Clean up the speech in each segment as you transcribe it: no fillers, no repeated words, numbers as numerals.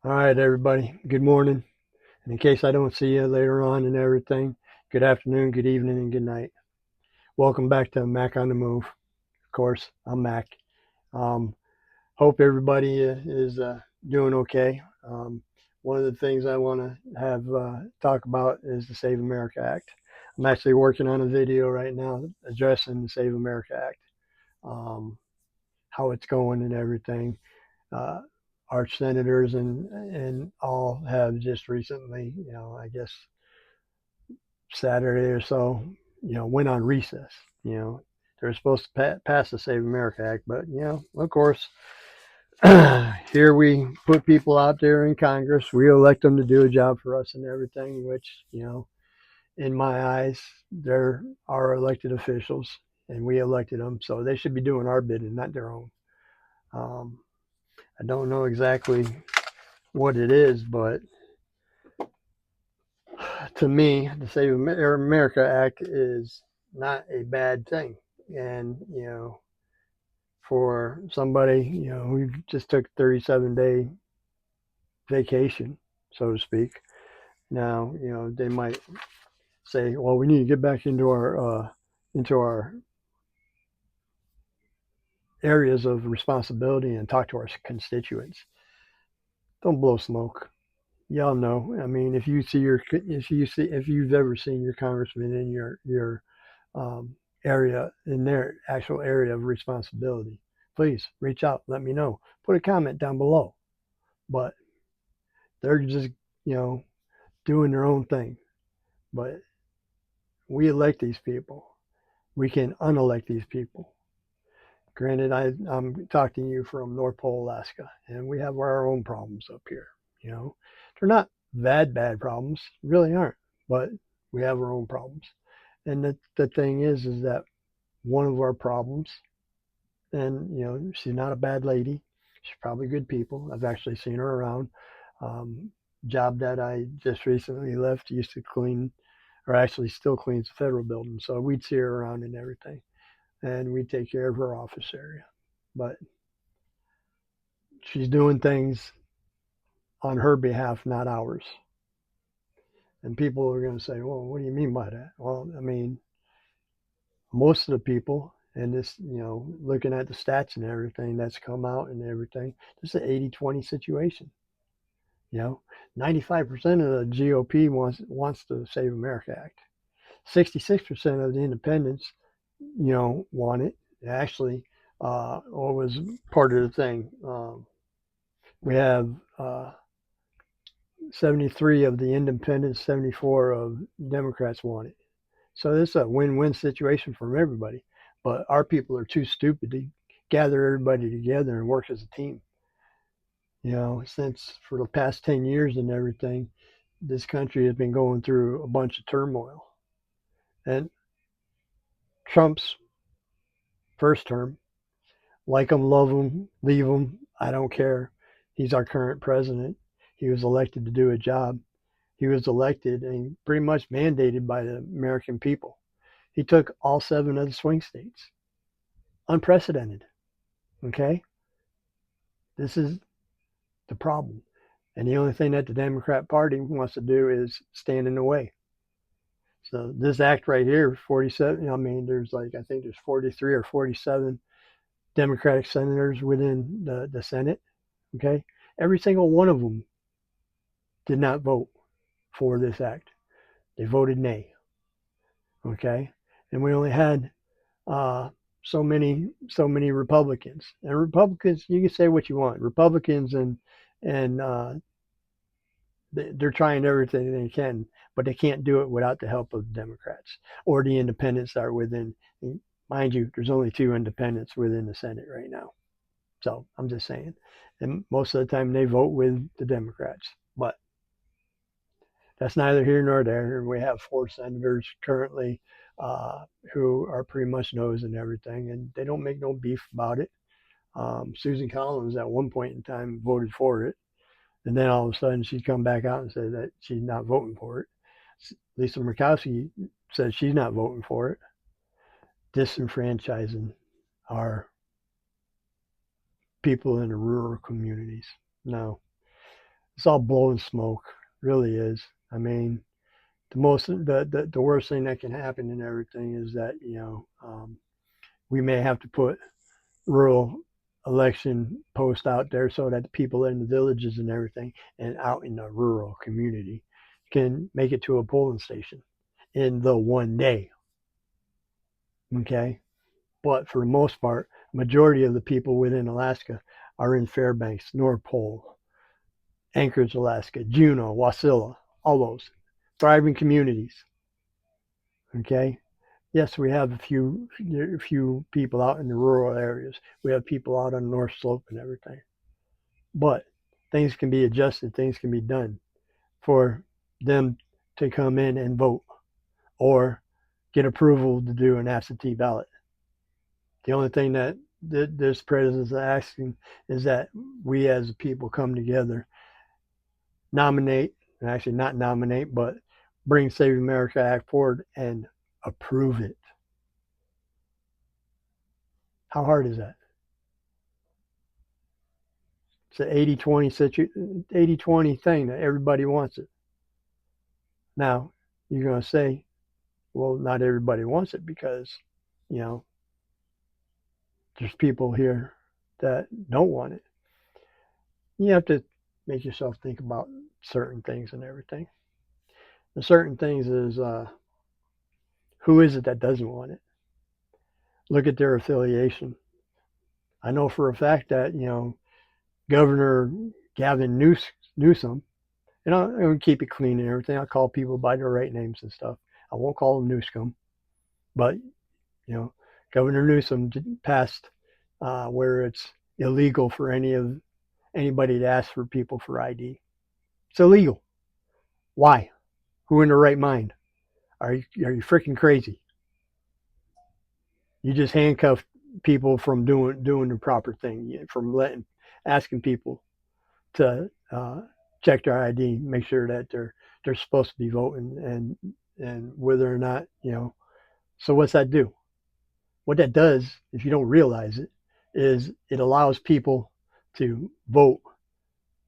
All right, everybody. Good morning. And in case I don't see you later on and everything, good afternoon, good evening, and good night. Welcome back to Mac on the Move. Of course, I'm Mac. Um, Hope everybody is doing okay. One of the things I want to have talk about is the Save America Act. I'm actually working on a video right now addressing the Save America Act, um, how it's going and everything. Uh, our senators and all have just recently, I guess Saturday or so, went on recess. You know, they're supposed to pass the Save America Act, but of course, here we put people out there in Congress. We elect them to do a job for us and everything, which in my eyes, they're our elected officials, and we elected them, so they should be doing our bidding, not their own. Um, I don't know exactly what it is, but to me, the Save America Act is not a bad thing. And, for somebody, who just took 37-day vacation, so to speak, now, they might say, well, we need to get back into our areas of responsibility and talk to our constituents. Don't blow smoke. Y'all know. I mean, if you've ever seen your congressman in your area in their actual area of responsibility, please reach out. Let me know. Put a comment down below. But they're just you know doing their own thing. But we elect these people. We can unelect these people. Granted, I'm talking to you from North Pole, Alaska, and we have our own problems up here. You know, they're not bad problems, really aren't, but we have our own problems. And the thing is that one of our problems, and she's not a bad lady. She's probably good people. I've actually seen her around. Um, Job that I just recently left used to clean, or actually still cleans the federal building. So we'd see her around and everything, and we'd take care of her office area. But she's doing things on her behalf, not ours. And people are going to say, well, what do you mean by that? Well, I mean, most of the people, and this, looking at the stats and everything that's come out and everything, this is an 80-20 situation. You know, 95% of the GOP wants the Save America Act. 66% of the independents, want it. Actually, what was part of the thing? We have 73 of the independents, 74 of Democrats want it. So this is a win-win situation for everybody. But our people are too stupid to gather everybody together and work as a team. Since for the past 10 years and everything, this country has been going through a bunch of turmoil. And Trump's first term, like him, love him, leave him, I don't care. He's our current president. He was elected to do a job. He was elected and pretty much mandated by the American people. He took all 7 of the swing states. Unprecedented. Okay? This is the problem. And the only thing that the Democrat Party wants to do is stand in the way. So this act right here, 47, I mean, I think there's 43 or 47 Democratic senators within the Senate. Okay? Every single one of them did not vote for this act. They voted nay. Okay? And we only had uh, so many Republicans. And Republicans, you can say what you want. Republicans and they're trying everything they can, but they can't do it without the help of the Democrats or the independents that are within. Mind you, there's only 2 independents within the Senate right now. So I'm just saying, and most of the time they vote with the Democrats, but that's neither here nor there. We have 4 senators currently uh, who are pretty much no's and everything, and they don't make no beef about it. Susan Collins at one point in time voted for it, and then all of a sudden she'd come back out and said that she's not voting for it. Lisa Murkowski said she's not voting for it, disenfranchising our people in the rural communities. No, It's all blowing smoke, really is. I mean, the worst thing that can happen and everything is that we may have to put rural election posts out there so that the people in the villages and everything and out in the rural community can make it to a polling station in the one day. Okay, but for the most part, majority of the people within Alaska are in Fairbanks, North Pole, Anchorage, Alaska, Juneau, Wasilla, all those thriving communities. Okay, yes, we have a few people out in the rural areas. We have people out on the North Slope and everything, but things can be adjusted. Things can be done for them to come in and vote or get approval to do an absentee ballot. The only thing that this president is asking is that we as a people come together, nominate, and actually not nominate, but bring Save America Act forward and approve it. How hard is that? It's an 80-20 thing that everybody wants it. Now, you're going to say, well, not everybody wants it because, you know, there's people here that don't want it. You have to make yourself think about certain things and everything. The certain things is who is it that doesn't want it? Look at their affiliation. I know for a fact that Governor Gavin Newsom, and I'll keep it clean and everything. I'll call people by their right names and stuff. I won't call them Newscomb, but Governor Newsom passed where it's illegal for anybody to ask for people for ID. It's illegal. Why? Who in their right mind? Are you freaking crazy? You just handcuff people from doing the proper thing, from asking people to check their ID, make sure that they're supposed to be voting, and whether or not So what's that do? What that does, if you don't realize it, is it allows people to vote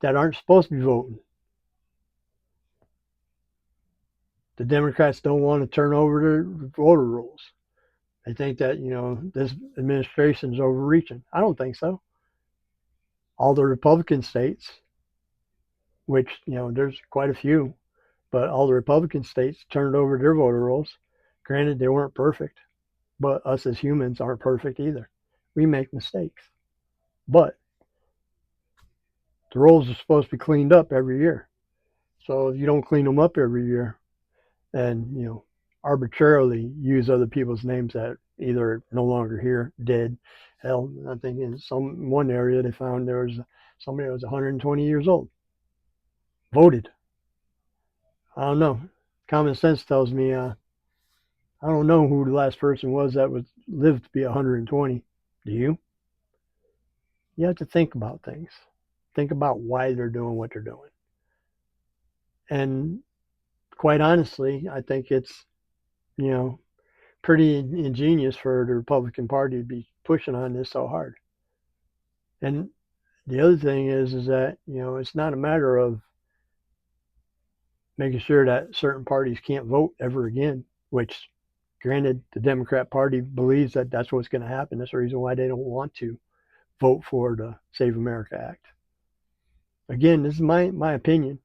that aren't supposed to be voting. The Democrats don't want to turn over their voter rolls. They think that this administration is overreaching. I don't think so. All the Republican states, which there's quite a few, but all the Republican states turned over their voter rolls. Granted, they weren't perfect, but us as humans aren't perfect either. We make mistakes, but the rolls are supposed to be cleaned up every year. So if you don't clean them up every year, and arbitrarily use other people's names that either are no longer here, dead. Hell, I think in one area they found there was somebody that was 120 years old, voted. I don't know. Common sense tells me I don't know who the last person was that would live to be 120. Do you? You have to think about things. Think about why they're doing what they're doing. And quite honestly, I think it's you know pretty ingenious for the Republican Party to be pushing on this so hard. And the other thing is that it's not a matter of making sure that certain parties can't vote ever again. Which, granted, the Democrat Party believes that that's what's going to happen. That's the reason why they don't want to vote for the Save America Act. Again, this is my opinion.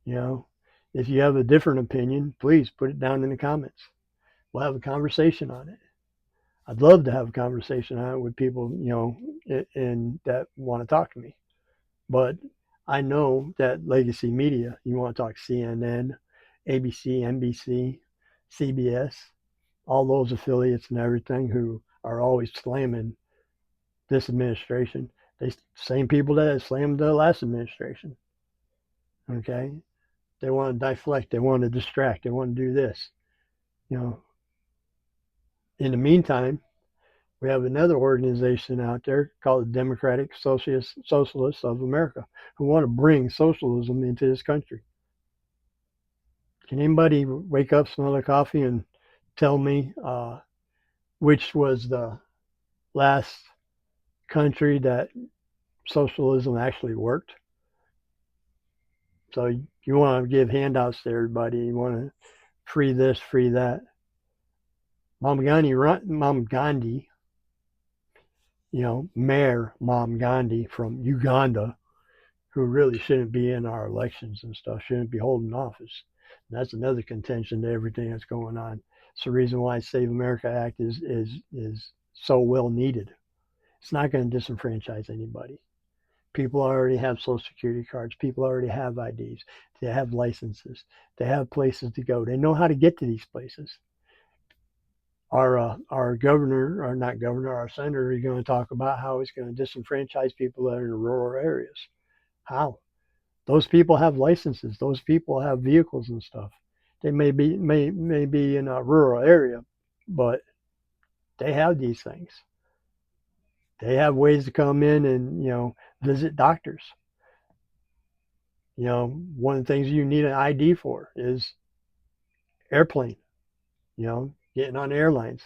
You know, if you have a different opinion, please put it down in the comments. We'll have a conversation on it. I'd love to have a conversation on it with people, and that want to talk to me. But I know that legacy media, you want to talk CNN, ABC, NBC, CBS, all those affiliates and everything who are always slamming this administration. They same people that slammed the last administration. Okay, they want to deflect, they want to distract, they want to do this. You know, in the meantime, we have another organization out there called the Democratic Socialists of America who want to bring socialism into this country. Can anybody wake up, smell the coffee, and tell me which was the last country that socialism actually worked? So you want to give handouts to everybody. You want to free this, free that. Mom Gandhi, Mayor Mom Gandhi from Uganda, who really shouldn't be in our elections and stuff, shouldn't be holding office. And that's another contention to everything that's going on. It's the reason why Save America Act is so well needed. It's not going to disenfranchise anybody. People already have social security cards. People already have IDs. They have licenses. They have places to go. They know how to get to these places. Our governor, or not governor, our senator is going to talk about how he's going to disenfranchise people that are in rural areas. How? Those people have licenses. Those people have vehicles and stuff. They may be in a rural area, but they have these things. They have ways to come in and visit doctors. One of the things you need an ID for is airplane. Getting on airlines.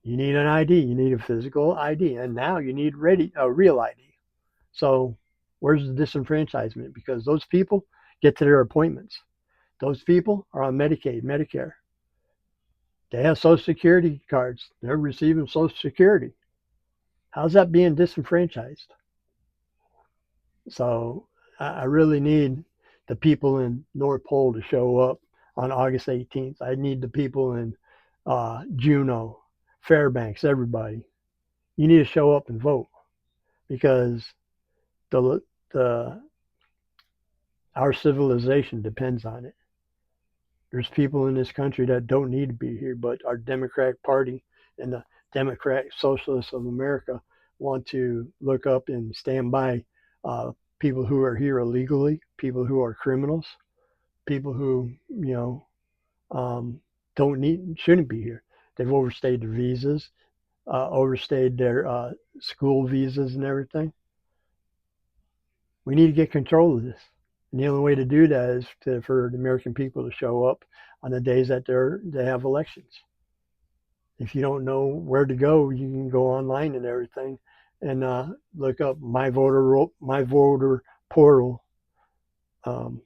You need an ID. You need a physical ID, and now you need a real ID. So where's the disenfranchisement? Because those people get to their appointments. Those people are on Medicaid, Medicare. They have Social Security cards. They're receiving Social Security. How's that being disenfranchised? So I really need the people in North Pole to show up on August 18th. I need the people in Juneau, Fairbanks, everybody. You need to show up and vote because the the our civilization depends on it. There's people in this country that don't need to be here, but our Democratic Party and the Democratic Socialists of America want to look up and stand by people who are here illegally, people who are criminals, people who shouldn't be here. They've overstayed their visas, overstayed their school visas and everything. We need to get control of this. And the only way to do that is for the American people to show up on the days that they have elections. If you don't know where to go, you can go online and everything, and look up my voter portal um,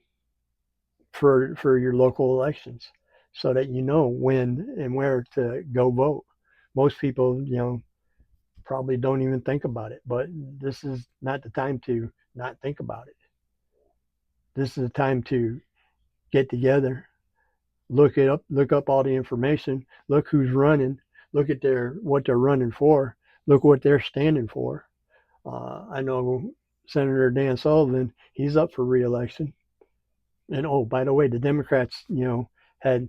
for your local elections, so that you know when and where to go vote. Most people, probably don't even think about it, but this is not the time to not think about it. This is the time to get together, look up all the information, look who's running, look at what they're running for, look what they're standing for. I know Senator Dan Sullivan, he's up for reelection. And oh, by the way, the Democrats, had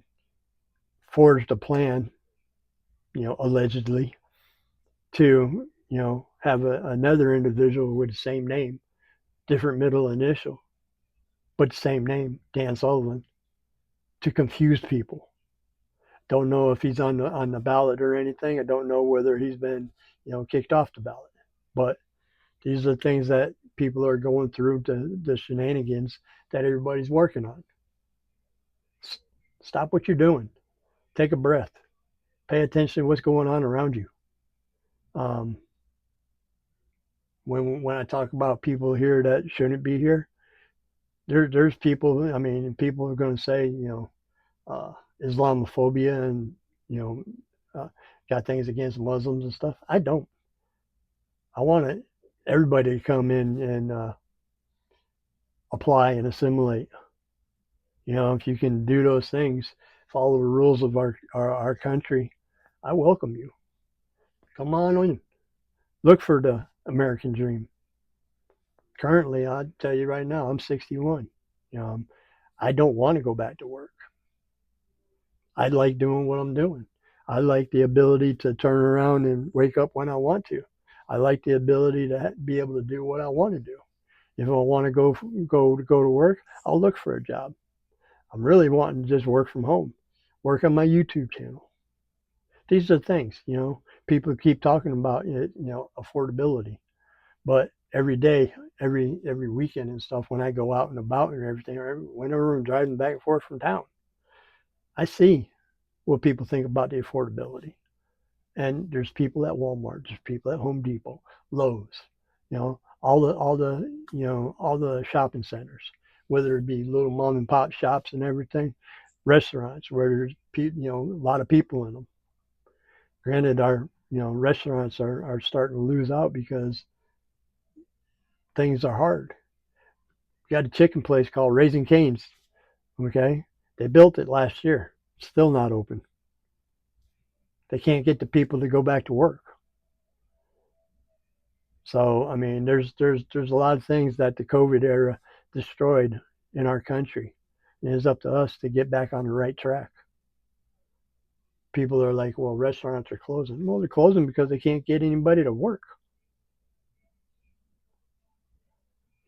forged a plan, allegedly, to, have another individual with the same name, different middle initial, but the same name, Dan Sullivan, to confuse people. Don't know if he's on the ballot or anything. I don't know whether he's been, kicked off the ballot. But these are things that people are going through, the shenanigans that everybody's working on. Stop what you're doing. Take a breath. Pay attention to what's going on around you. Um, when I talk about people here that shouldn't be here, there's people. I mean, people are going to say, Islamophobia and you got things against Muslims and stuff. I don't. I want everybody to come in and apply and assimilate. If you can do those things, follow the rules of our country, I welcome you. Come on in. Look for the American dream. Currently, I'll tell you right now, I'm 61. I don't want to go back to work. I like doing what I'm doing. I like the ability to turn around and wake up when I want to. I like the ability to be able to do what I want to do. If I want to go to work, I'll look for a job. I'm really wanting to just work from home, work on my YouTube channel. These are things, people keep talking about it, affordability. But every day, every weekend and stuff, when I go out and about and everything, whenever I'm driving back and forth from town, I see what people think about the affordability. And there's people at Walmart, there's people at Home Depot, Lowe's, all the shopping centers, whether it be little mom and pop shops and everything, restaurants where there's a lot of people in them. Granted, our restaurants are starting to lose out because things are hard. We got a chicken place called Raising Cane's. Okay, they built it last year. Still not open. They can't get the people to go back to work. So I mean, there's a lot of things that the COVID era destroyed in our country. And it's up to us to get back on the right track. People are like, well, restaurants are closing. Well, they're closing because they can't get anybody to work.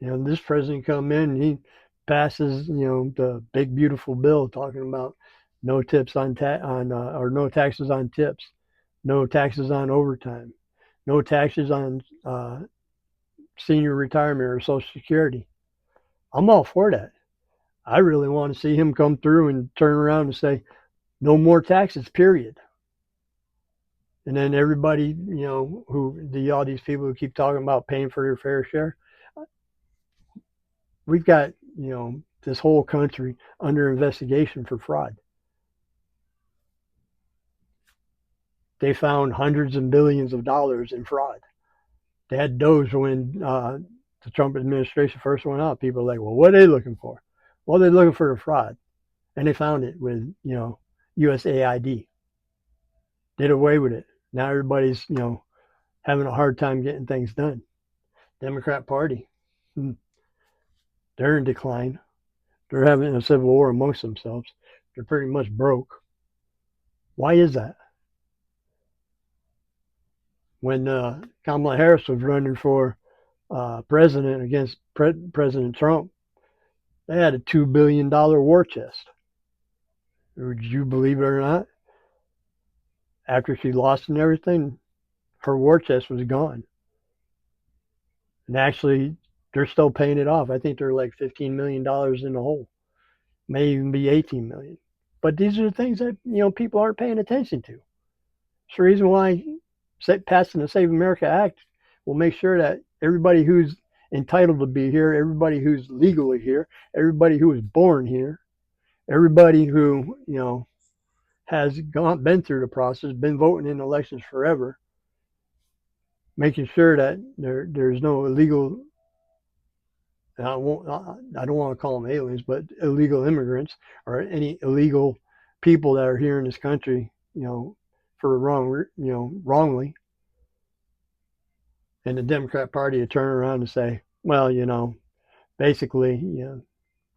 This president come in, he passes, the big beautiful bill talking about no tips or no taxes on tips, no taxes on overtime, no taxes on senior retirement or Social Security. I'm all for that. I really want to see him come through and turn around and say, no more taxes, period. And then everybody, all these people who keep talking about paying for your fair share, we've got, this whole country under investigation for fraud. They found hundreds of billions of dollars in fraud. They had those when the Trump administration first went out. People were like, well, what are they looking for? Well, they're looking for the fraud. And they found it with, USAID. Did away with it. Now everybody's, having a hard time getting things done. Democrat Party, they're in decline. They're having a civil war amongst themselves. They're pretty much broke. Why is that? When Kamala Harris was running for president against President Trump, they had a $2 billion war chest. Would you believe it or not? After she lost and everything, her war chest was gone. And actually, they're still paying it off. I think they're like $15 million in the hole. May even be 18 million. But these are the things that people aren't paying attention to. It's the reason why passing the Save America Act will make sure that everybody who's entitled to be here, everybody who's legally here, everybody who was born here, everybody who has been through the process, been voting in elections forever, making sure that there's no illegal. I don't want to call them aliens, but illegal immigrants or any illegal people that are here in this country, for wrongly. And the Democrat Party to turn around and say, well, basically,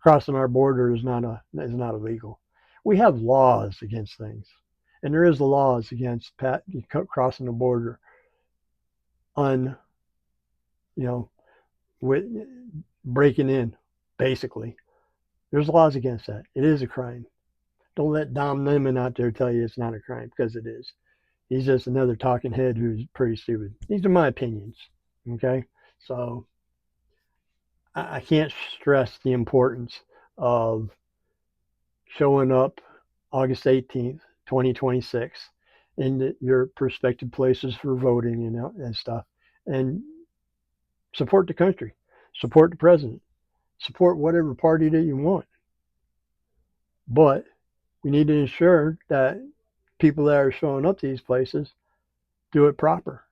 crossing our border is not illegal. We have laws against things, and there is laws against crossing the border you know, with breaking in. Basically, there's laws against that. It is a crime. Don't let Dom Lemon out there tell you it's not a crime, because it is. He's just another talking head who's pretty stupid. These are my opinions. Okay, so I can't stress the importance of showing up August 18th, 2026, in your prospective places for voting and stuff, and support the country, support the president, support whatever party that you want. But we need to ensure that people that are showing up to these places do it proper.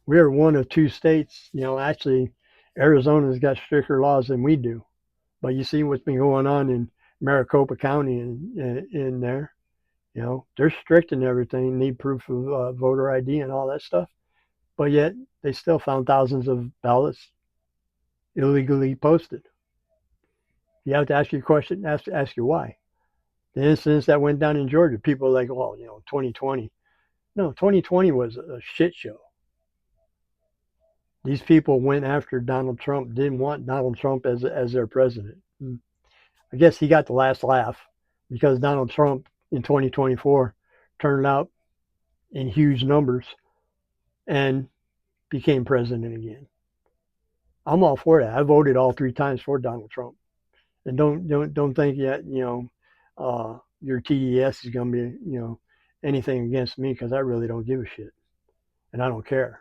We are one of two states, actually, Arizona's got stricter laws than we do. But you see what's been going on in Maricopa County in there. They're strict and everything, need proof of voter ID and all that stuff. But yet they still found thousands of ballots illegally posted. You have to ask your question, ask you why. The incidents that went down in Georgia, people are like, well, 2020. No, 2020 was a shit show. These people went after Donald Trump, didn't want Donald Trump as their president. I guess he got the last laugh because Donald Trump in 2024 turned out in huge numbers and became president again. I'm all for that. I voted all 3 times for Donald Trump. And don't think yet, your TDS is going to be, anything against me, because I really don't give a shit. And I don't care.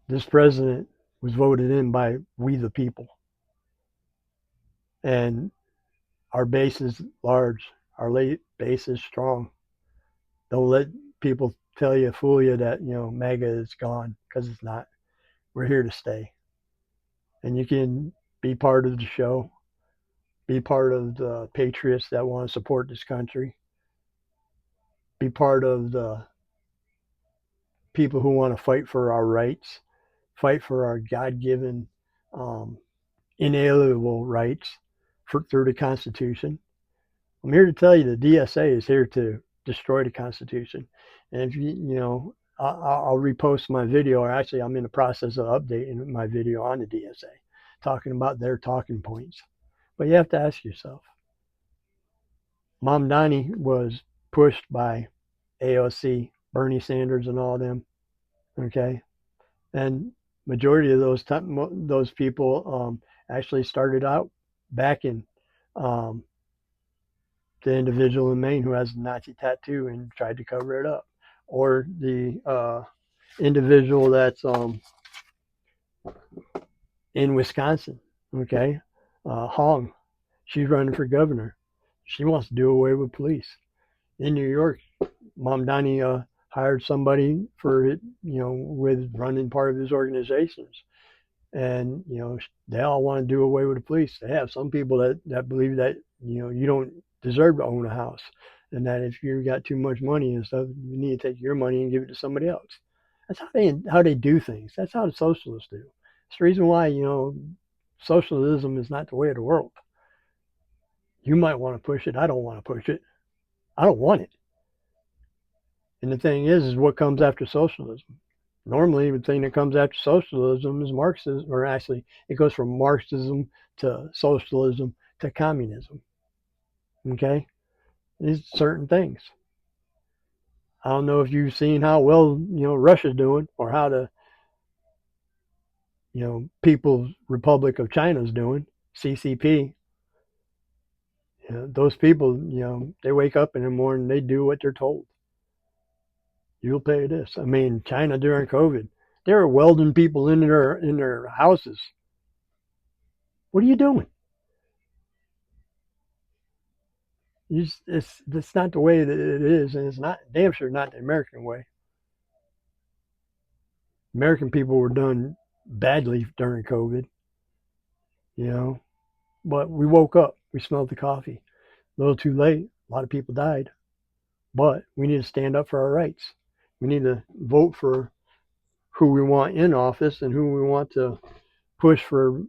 This president was voted in by we the people, and our base is large. Our base is strong. Don't let people tell you, fool you that MAGA is gone, because it's not. We're here to stay, and you can be part of the show, be part of the patriots that want to support this country, be part of the people who want to fight for our rights, fight for our God-given, um, inalienable rights through the Constitution. I'm here to tell you the DSA is here to destroy the Constitution. And if I'll repost my video, or actually, I'm in the process of updating my video on the DSA, talking about their talking points. But you have to ask yourself, Mom Donnie was pushed by AOC, Bernie Sanders, and all of them. Okay, and majority of those people actually started out backing um, the individual in Maine who has a Nazi tattoo and tried to cover it up, or the individual that's in Wisconsin. Okay, Hong, she's running for governor. She wants to do away with police. In New York, Mom Donnie hired somebody for it, with running part of his organizations. And they all want to do away with the police. They have some people that believe that you don't deserve to own a house, and that if you got too much money and stuff, you need to take your money and give it to somebody else. That's how they do things. That's how the socialists do. It's the reason why socialism is not the way of the world. You might want to push it. I don't want to push it. I don't want it. And the thing is what comes after socialism. Normally, the thing that comes after socialism is Marxism, or actually, it goes from Marxism to socialism to communism. Okay? These certain things. I don't know if you've seen how well, Russia's doing, or how the, People's Republic of China's doing, CCP. Those people, they wake up in the morning, they do what they're told. You'll pay this. I mean, China during COVID, they were welding people in their houses. What are you doing? It's not the way that it is, and it's not damn sure not the American way. American people were done badly during COVID, you know, but we woke up, we smelled the coffee. A little too late. A lot of people died, but we need to stand up for our rights. We need to vote for who we want in office and who we want to push for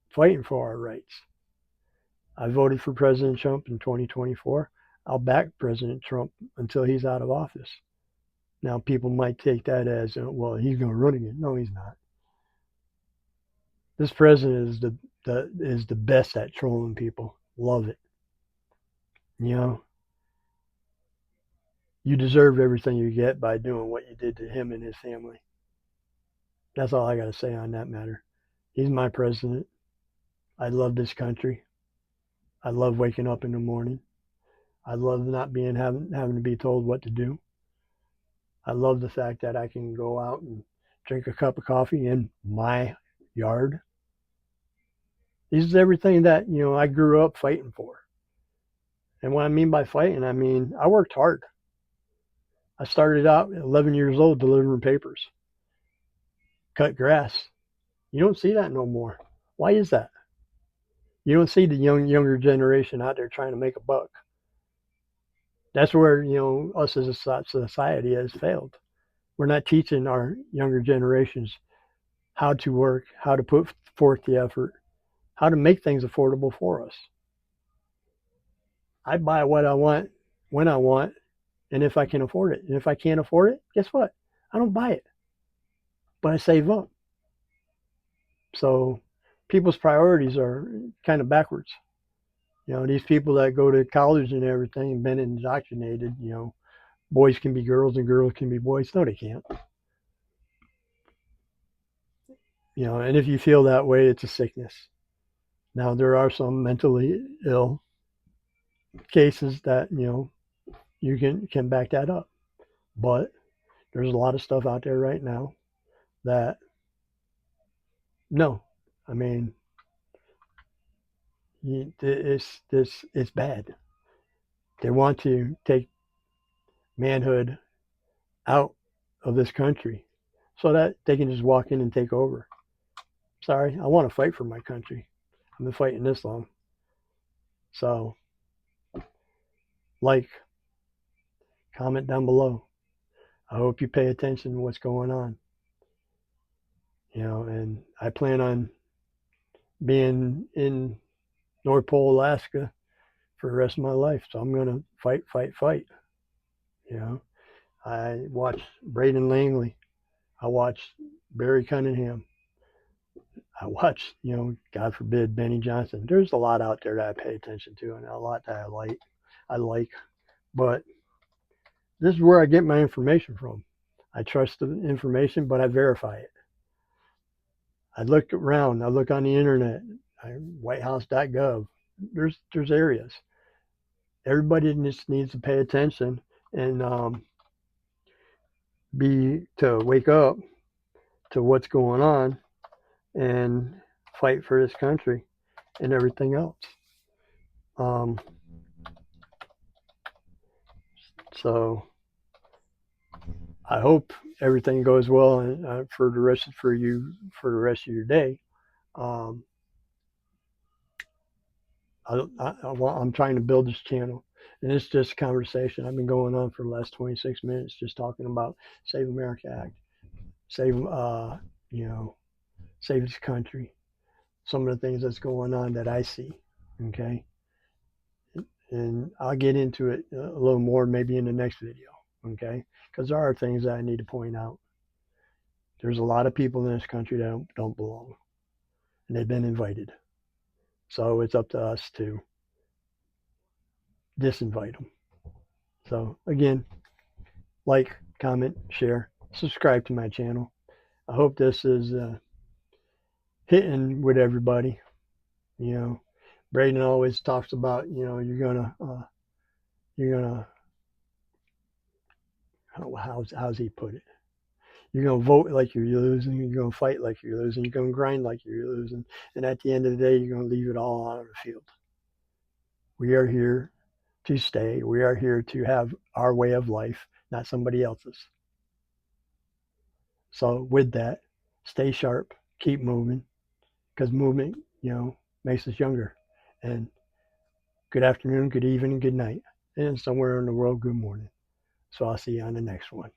fighting for our rights. I voted for President Trump in 2024. I'll back President Trump until he's out of office. Now, people might take that as, well, he's going to run again. No, he's not. This president is the best at trolling people. Love it. You deserve everything you get by doing what you did to him and his family. That's all I got to say on that matter. He's my president. I love this country. I love waking up in the morning. I love not having to be told what to do. I love the fact that I can go out and drink a cup of coffee in my yard. This is everything that I grew up fighting for. And what I mean by fighting, I mean I worked hard. I started out at 11 years old delivering papers, cut grass. You don't see that no more. Why is that? You don't see the younger generation out there trying to make a buck. That's where us as a society has failed. We're not teaching our younger generations how to work, how to put forth the effort, how to make things affordable for us. I buy what I want when I want, and if I can afford it. And if I can't afford it, guess what? I don't buy it, but I save up. So people's priorities are kind of backwards. These people that go to college and everything and been indoctrinated, boys can be girls and girls can be boys. No, they can't. And if you feel that way, it's a sickness. Now, there are some mentally ill cases that, you can back that up. But there's a lot of stuff out there right now that No, I mean, it's bad. They want to take manhood out of this country so that they can just walk in and take over. Sorry, I want to fight for my country. I've been fighting this long. So, like, comment down below. I hope you pay attention to what's going on. And I plan on being in North Pole, Alaska for the rest of my life. So I'm going to fight, fight, fight. You know, I watch Braden Langley. I watch Barry Cunningham. I watch, God forbid, Benny Johnson. There's a lot out there that I pay attention to and a lot that I like. But this is where I get my information from. I trust the information, but I verify it. I look around. I look on the internet. Whitehouse.gov. There's areas. Everybody just needs to pay attention and wake up to what's going on and fight for this country and everything else. Um, so I hope everything goes well and for the rest of your day. Um, I'm trying to build this channel, and it's just a conversation. I've been going on for the last 26 minutes, just talking about Save America Act, save save this country. Some of the things that's going on that I see. Okay, and I'll get into it a little more maybe in the next video. Okay, because there are things that I need to point out. There's a lot of people in this country that don't belong, and they've been invited. So it's up to us to disinvite them. So again, like, comment, share, subscribe to my channel. I hope this is hitting with everybody. You know, Braden always talks about you're gonna how's he put it? You're gonna vote like you're losing. You're gonna fight like you're losing. You're gonna grind like you're losing. And at the end of the day, you're gonna leave it all on the field. We are here to stay. We are here to have our way of life, not somebody else's. So with that, stay sharp, keep moving, because movement, makes us younger. And good afternoon, good evening, good night, and somewhere in the world, good morning. So I'll see you on the next one.